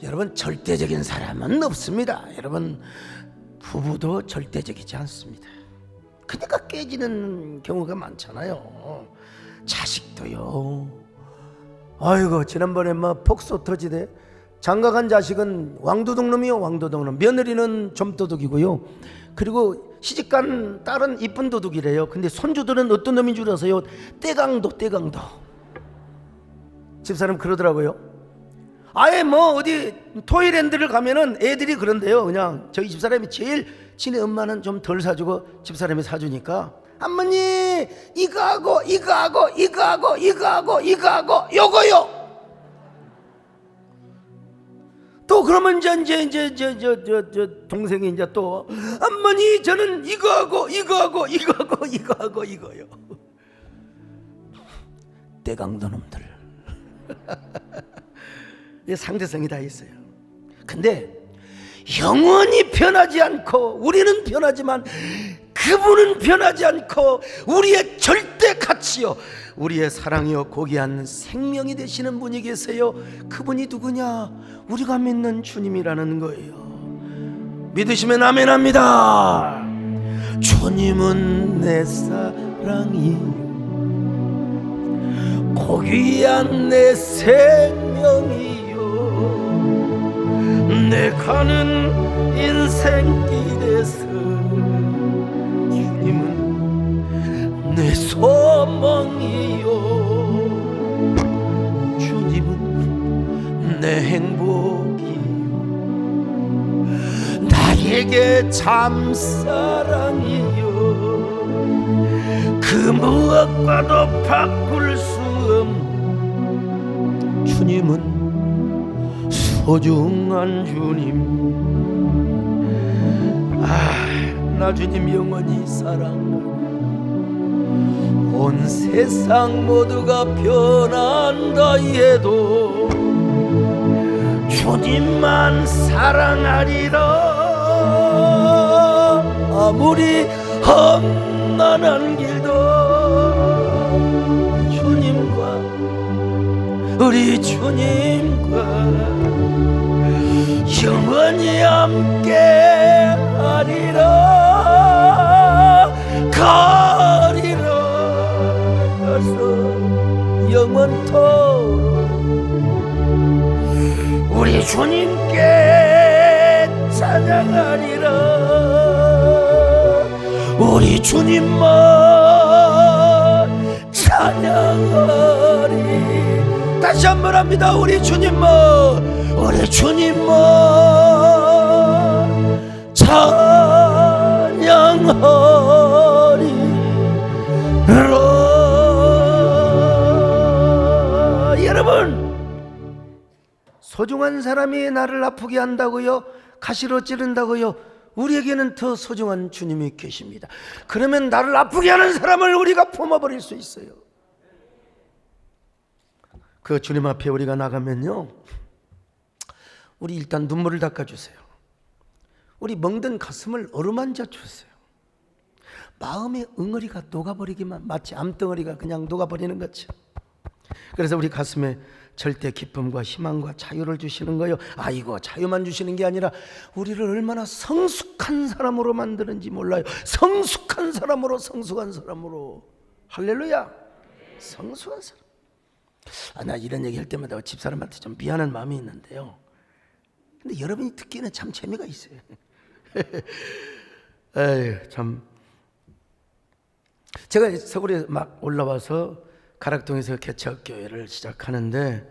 여러분 절대적인 사람은 없습니다. 여러분 부부도 절대적이지 않습니다. 그러니까 깨지는 경우가 많잖아요. 자식도요. 아이고 지난번에 뭐 폭소 터지대. 장가간 자식은 왕도둑놈이요. 왕도둑놈. 며느리는 좀도둑이고요. 그리고 시집간 딸은 이쁜 도둑이래요. 근데 손주들은 어떤 놈인 줄 아세요? 떼강도. 집사람 그러더라고요. 아예 뭐 어디 토이랜드를 가면은 애들이 그런데요. 그냥 저희 집사람이 제일 친해 엄마는 좀 덜 사주고 집사람이 사주니까 할머니 이거하고 이거하고 이거하고 이거하고 이거하고 요거요. 또 그러면 이제 동생이 이제 또 할머니 저는 이거하고 이거하고 이거하고 이거하고 이거요. 대강도 놈들. 상대성이 다 있어요. 근데 영원히 변하지 않고 우리는 변하지만 그분은 변하지 않고 우리의 절대 가치요, 우리의 사랑이요 고귀한 생명이 되시는 분이 계세요. 그분이 누구냐? 우리가 믿는 주님이라는 거예요. 믿으시면 아멘합니다. 주님은 내 사랑이요 고귀한 내 생명이요 내 가는 인생길에서 주님은 내 소망이요 주님은 내 행복이요 나에게 참 사랑이요 그 무엇과도 바꿀 수 없는 주님은 소중한 주님. 나 주님 영원히 사랑하고 온 세상 모두가 변한다 해도 주님만 사랑하리라. 아무리 험난한 길도 주님과 우리 주님과 영원히 함께 하리라. 가리라 가서 영원토록 우리 주님께 찬양하리라. 우리 주님만 찬양하리. 다시 한번 합니다. 우리 주님만 찬양하리라. 여러분, 소중한 사람이 나를 아프게 한다고요? 가시로 찌른다고요? 우리에게는 더 소중한 주님이 계십니다. 그러면 나를 아프게 하는 사람을 우리가 품어버릴 수 있어요. 그 주님 앞에 우리가 나가면요, 우리 일단 눈물을 닦아주세요. 우리 멍든 가슴을 어루만져 주세요. 마음의 응어리가 녹아버리기만, 마치 암덩어리가 그냥 녹아버리는 것처럼. 그래서 우리 가슴에 절대 기쁨과 희망과 자유를 주시는 거예요. 아이고, 자유만 주시는 게 아니라 우리를 얼마나 성숙한 사람으로 만드는지 몰라요. 성숙한 사람으로, 성숙한 사람으로. 할렐루야. 성숙한 사람. 나 이런 얘기 할 때마다 집사람한테 좀 미안한 마음이 있는데요, 근데 여러분이 듣기에는 참 재미가 있어요. 에휴, 참. 제가 서울에 막 올라와서 가락동에서 개척교회를 시작하는데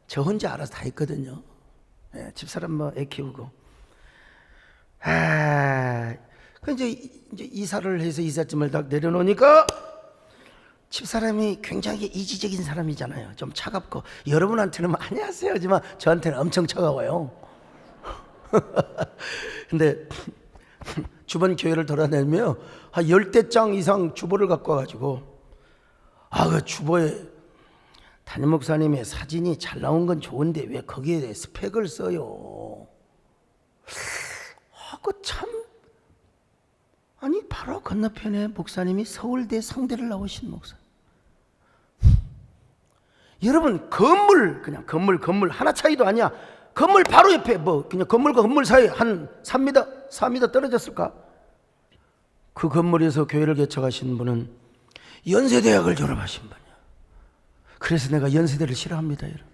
저 혼자 알아서 다 했거든요. 집사람 뭐 애 키우고. 그 이제 이사를 해서 이삿짐을 딱 내려놓으니까 집사람이 굉장히 이지적인 사람이잖아요. 좀 차갑고, 여러분한테는 안녕하세요 하지만 저한테는 엄청 차가워요. 근데 주변 교회를 돌아다니며 한 10대장 이상 주보를 갖고 와가지고, 그 주보에 담임 목사님의 사진이 잘 나온 건 좋은데 왜 거기에 스펙을 써요? 참. 아니, 바로 건너편에 목사님이 서울대 성대를 나오신 목사. 여러분, 그냥 건물 하나 차이도 아니야. 건물 바로 옆에 그냥 건물과 건물 사이에 한 4m 떨어졌을까? 그 건물에서 교회를 개척하신 분은 연세대학을 졸업하신 분이야. 그래서 내가 연세대를 싫어합니다, 여러분.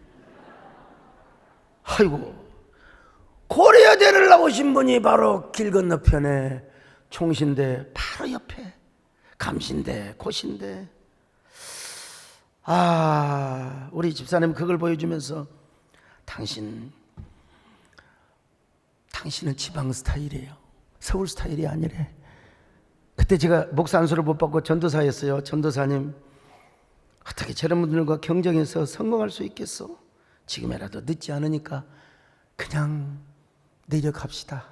아이고, 고려대를 나오신 분이 바로 길 건너편에 총신대 바로 옆에 감신대, 고신대. 우리 집사님 그걸 보여주면서 당신은 지방 스타일이에요. 서울 스타일이 아니래. 그때 제가 목사 안수를 못 받고 전도사였어요. 전도사님, 어떻게 저런 분들과 경쟁해서 성공할 수 있겠어? 지금이라도 늦지 않으니까 그냥 내려갑시다.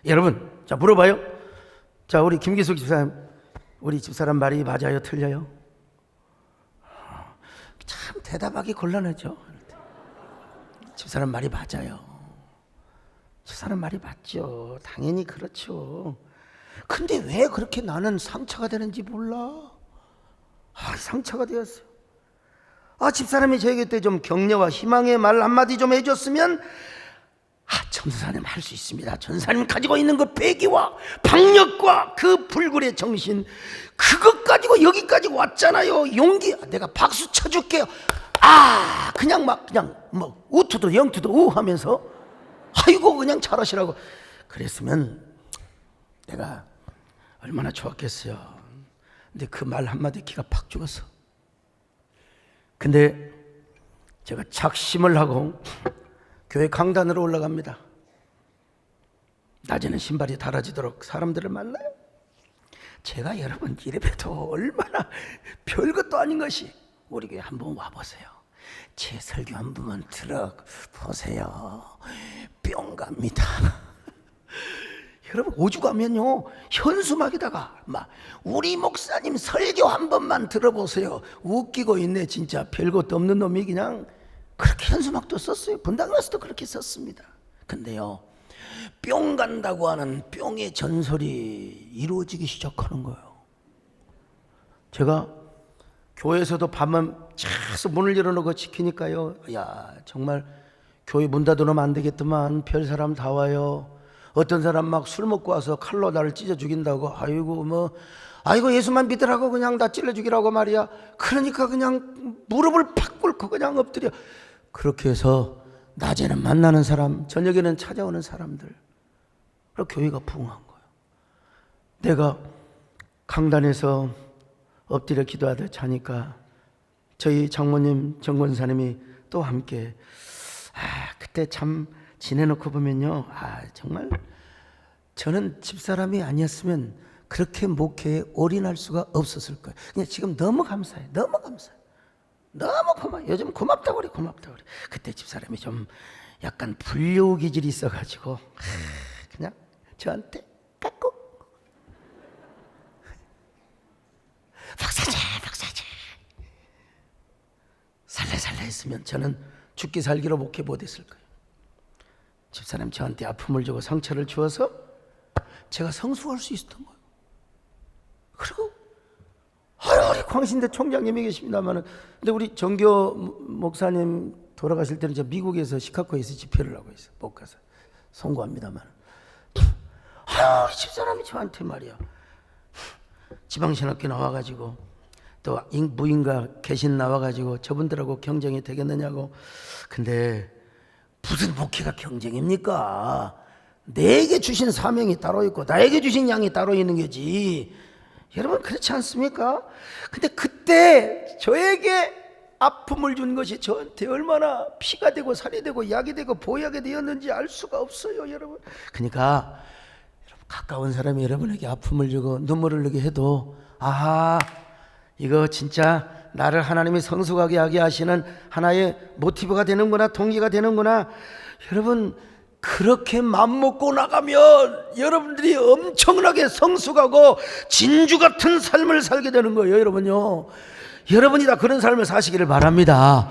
여러분, 자 물어봐요. 자, 우리 김기숙 집사님, 우리 집사람 말이 맞아요, 틀려요? 참 대답하기 곤란하죠. 집사람 말이 맞아요. 집사람 말이 맞죠. 당연히 그렇죠. 근데 왜 그렇게 나는 상처가 되는지 몰라. 상처가 되었어요. 집사람이 저에게 때 좀 격려와 희망의 말 한마디 좀 해줬으면, 전사님 할 수 있습니다. 전사님 가지고 있는 그 배기와 박력과 그 불굴의 정신, 그것 가지고 여기까지 왔잖아요. 용기, 내가 박수 쳐줄게요. 그냥 우투도 영투도 우 하면서 아이고 그냥 잘하시라고 그랬으면 내가 얼마나 좋았겠어요. 근데 그 말 한마디 기가 팍 죽었어. 근데 제가 작심을 하고 교회 강단으로 올라갑니다. 낮에는 신발이 닳아지도록 사람들을 만나요. 제가 여러분 이래봬도 얼마나 별것도 아닌 것이, 우리 교회 한번 와보세요. 제 설교 한 번만 들어보세요. 뿅 갑니다. 여러분 오죽하면요 현수막에다가 막 우리 목사님 설교 한 번만 들어보세요. 웃기고 있네. 진짜 별것도 없는 놈이 그냥 그렇게 현수막도 썼어요. 분당 가서도 그렇게 썼습니다. 근데요 뿅 간다고 하는 뿅의 전설이 이루어지기 시작하는 거예요. 제가 교회에서도 밤은 차서 문을 열어놓고 지키니까요, 야 정말 교회 문 닫아놓으면 안 되겠더만, 별 사람 다 와요. 어떤 사람 막 술 먹고 와서 칼로 나를 찢어 죽인다고. 아이고 예수만 믿으라고 그냥 다 찔러 죽이라고 말이야. 그러니까 그냥 무릎을 팍 꿇고 그냥 엎드려. 그렇게 해서 낮에는 만나는 사람, 저녁에는 찾아오는 사람들, 그리고 교회가 부흥한 거예요. 내가 강단에서 엎드려 기도하다 자니까 저희 장모님 정권사님이 또 함께, 그때 참 지내놓고 보면요, 정말 저는 집사람이 아니었으면 그렇게 목회에 올인할 수가 없었을 거예요. 그냥 지금 너무 감사해요. 너무 고마워요. 요즘 고맙다고 그래. 그때 집사람이 좀 약간 불효 기질이 있어가지고 그냥 저한테 깎고 박사제 살래 했으면 저는 죽기 살기로 목회 못했을 거예요. 집사람 저한테 아픔을 주고 상처를 주어서 제가 성숙할 수 있었던 거예요. 그리고 우리 광신대 총장님이 계십니다만은, 근데 우리 정교 목사님 돌아가실 때는 저 미국에서 시카고에서 집회를 하고 있어요. 못 가서 송구합니다만, 집사람이 저한테 말이야, 지방신학교 나와가지고 또 무인가 개신 나와가지고 저분들하고 경쟁이 되겠느냐고. 근데 무슨 목회가 경쟁입니까? 내게 주신 사명이 따로 있고 나에게 주신 양이 따로 있는 거지. 여러분 그렇지 않습니까? 근데 그때 저에게 아픔을 준 것이 저한테 얼마나 피가 되고 살이 되고 약이 되고 보약이 되었는지 알 수가 없어요, 여러분. 그러니까 가까운 사람이 여러분에게 아픔을 주고 눈물을 흘리게 해도, 이거 진짜 나를 하나님이 성숙하게 하게 하시는 하나의 모티브가 되는구나, 동기가 되는구나. 여러분 그렇게 맘먹고 나가면 여러분들이 엄청나게 성숙하고 진주 같은 삶을 살게 되는 거예요. 여러분이 다 그런 삶을 사시기를 바랍니다.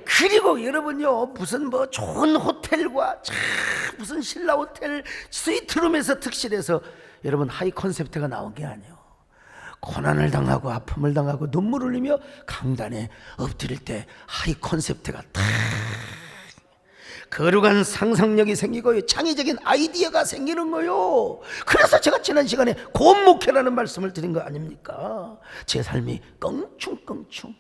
그리고 여러분요, 무슨 좋은 호텔과 무슨 신라 호텔 스위트룸에서 특실해서 여러분 하이 콘셉트가 나온 게 아니에요. 고난을 당하고 아픔을 당하고 눈물 흘리며 강단에 엎드릴 때 하이 콘셉트가 탁, 거룩한 상상력이 생기고 창의적인 아이디어가 생기는 거요. 그래서 제가 지난 시간에 고목회라는 말씀을 드린 거 아닙니까? 제 삶이 껑충껑충.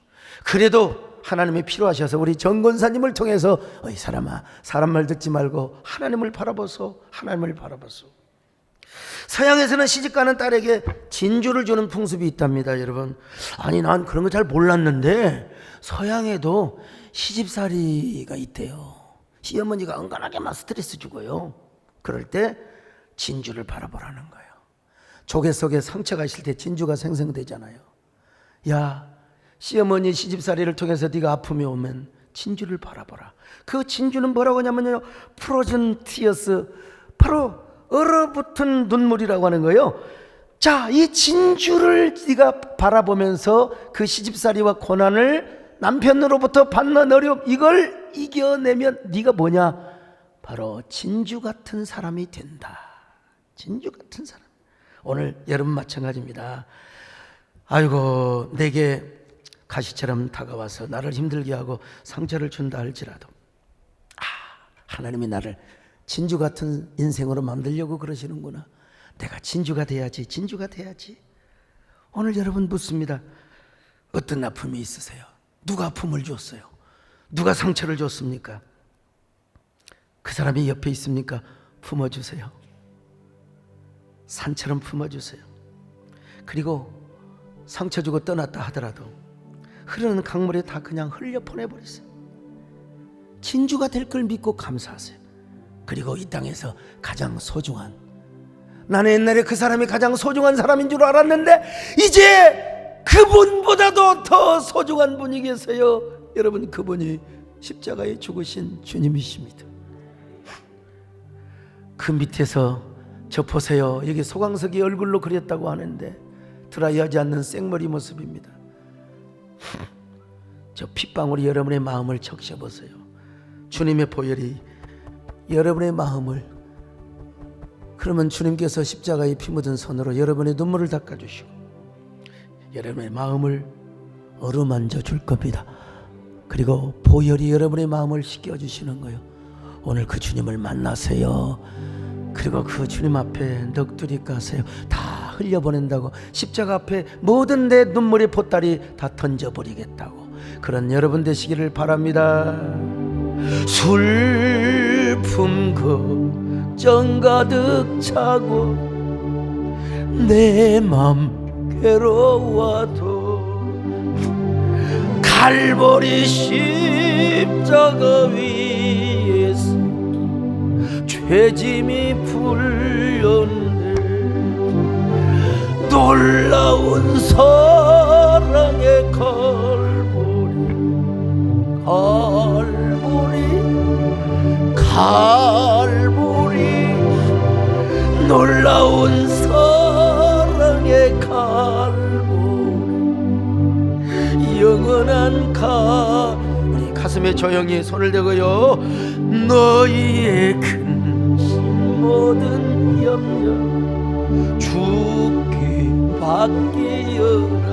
그래도 하나님이 필요하셔서 우리 정권사님을 통해서, 어이 사람아, 사람 말 듣지 말고 하나님을 바라보소. 서양에서는 시집가는 딸에게 진주를 주는 풍습이 있답니다, 여러분. 난 그런 거 잘 몰랐는데 서양에도 시집살이가 있대요. 시어머니가 은근하게 막 스트레스 주고요. 그럴 때 진주를 바라보라는 거예요. 조개 속에 상처가 있을 때 진주가 생성되잖아요. 야, 시어머니 시집살이를 통해서 네가 아픔이 오면 진주를 바라보라. 그 진주는 뭐라고 하냐면요, 프로즌 티어스, 바로 얼어붙은 눈물이라고 하는 거예요. 자, 이 진주를 네가 바라보면서 그 시집살이와 고난을 남편으로부터 받는 어려움, 이걸 이겨내면 네가 뭐냐? 바로 진주 같은 사람이 된다. 진주 같은 사람. 오늘 여러분 마찬가지입니다. 아이고, 내게 가시처럼 다가와서 나를 힘들게 하고 상처를 준다 할지라도, 하나님이 나를 진주 같은 인생으로 만들려고 그러시는구나. 내가 진주가 돼야지, 진주가 돼야지. 오늘 여러분 묻습니다. 어떤 아픔이 있으세요? 누가 아픔을 줬어요? 누가 상처를 줬습니까? 그 사람이 옆에 있습니까? 품어주세요. 산처럼 품어주세요. 그리고 상처 주고 떠났다 하더라도 흐르는 강물에 다 그냥 흘려 보내버리세요. 진주가 될 걸 믿고 감사하세요. 그리고 이 땅에서 가장 소중한, 나는 옛날에 그 사람이 가장 소중한 사람인 줄 알았는데 이제 그분보다도 더 소중한 분이 계세요. 여러분, 그분이 십자가에 죽으신 주님이십니다. 그 밑에서 저 보세요. 여기 소광석이 얼굴로 그렸다고 하는데 드라이하지 않는 생머리 모습입니다. 저 핏방울이 여러분의 마음을 적셔보세요. 주님의 보혈이 여러분의 마음을, 그러면 주님께서 십자가에 피 묻은 손으로 여러분의 눈물을 닦아주시고 여러분의 마음을 어루만져 줄 겁니다. 그리고 보혈이 여러분의 마음을 씻겨주시는 거예요. 오늘 그 주님을 만나세요. 그리고 그 주님 앞에 넋두리 까세요. 다 흘려보낸다고, 십자가 앞에 모든 내 눈물의 보따리 다 던져버리겠다고. 그런 여러분 되시기를 바랍니다. 슬픔 걱정 가득 차고 내 맘 괴로워도 갈보리 십자가 위에서 죄짐이 풀렸네. 놀라운 사랑의 갈보리 놀라운 사랑의 갈보리 영원한 우리 가슴에 조용히 손을 대고요. 너희의 근심 모든 염려 주께 맡기어라.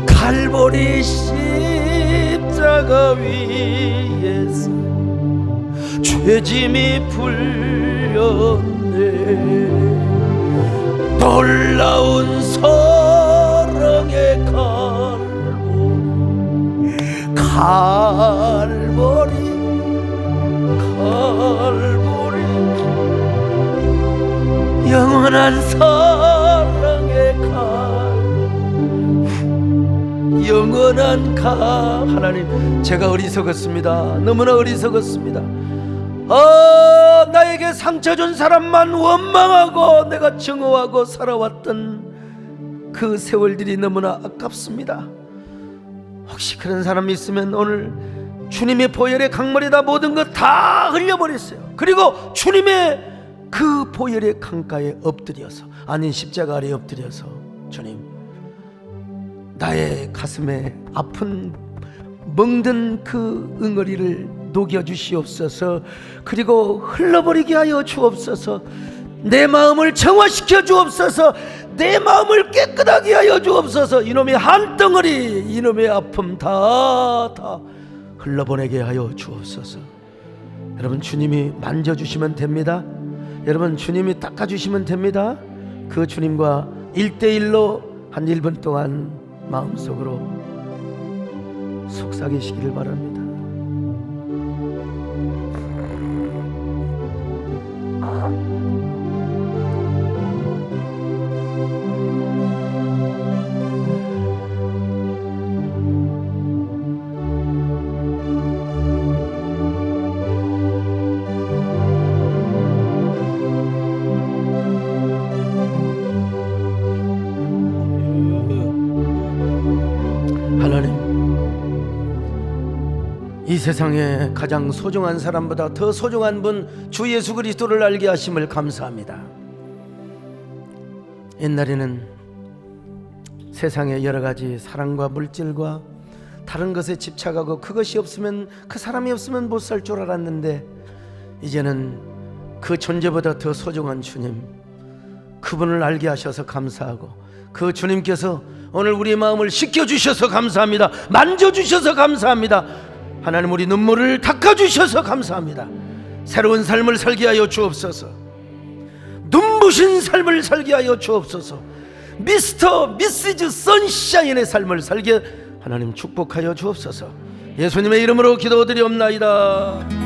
갈보리 십자가 위에서 죄짐이 풀렸네. 놀라운 사랑의 갈보리 영원한 사랑의 영원한 하나님, 제가 어리석었습니다. 너무나 어리석었습니다. 나에게 상처 준 사람만 원망하고 내가 증오하고 살아왔던 그 세월들이 너무나 아깝습니다. 혹시 그런 사람이 있으면 오늘 주님의 보혈의 강물에다 모든 것 다 흘려버렸어요. 그리고 주님의 그 보혈의 강가에 엎드려서, 아니 십자가 아래에 엎드려서, 주님, 나의 가슴에 아픈 멍든 그 응어리를 녹여주시옵소서. 그리고 흘러버리게 하여 주옵소서. 내 마음을 정화시켜 주옵소서. 내 마음을 깨끗하게 하여 주옵소서. 이놈의 한 덩어리, 이놈의 아픔 다 흘러보내게 하여 주옵소서. 여러분, 주님이 만져주시면 됩니다. 여러분, 주님이 닦아주시면 됩니다. 그 주님과 1대1로 한 1분 동안 마음속으로 속삭이시기를 바랍니다. 이 세상에 가장 소중한 사람보다 더 소중한 분 주 예수 그리스도를 알게 하심을 감사합니다. 옛날에는 세상의 여러 가지 사랑과 물질과 다른 것에 집착하고 그것이 없으면, 그 사람이 없으면 못 살 줄 알았는데, 이제는 그 존재보다 더 소중한 주님, 그분을 알게 하셔서 감사하고, 그 주님께서 오늘 우리의 마음을 씻겨주셔서 감사합니다. 만져주셔서 감사합니다. 하나님, 우리 눈물을 닦아주셔서 감사합니다. 새로운 삶을 살게 하여 주옵소서. 눈부신 삶을 살게 하여 주옵소서. 미스터 미시즈 선샤인의 삶을 살게 하나님 축복하여 주옵소서. 예수님의 이름으로 기도드리옵나이다.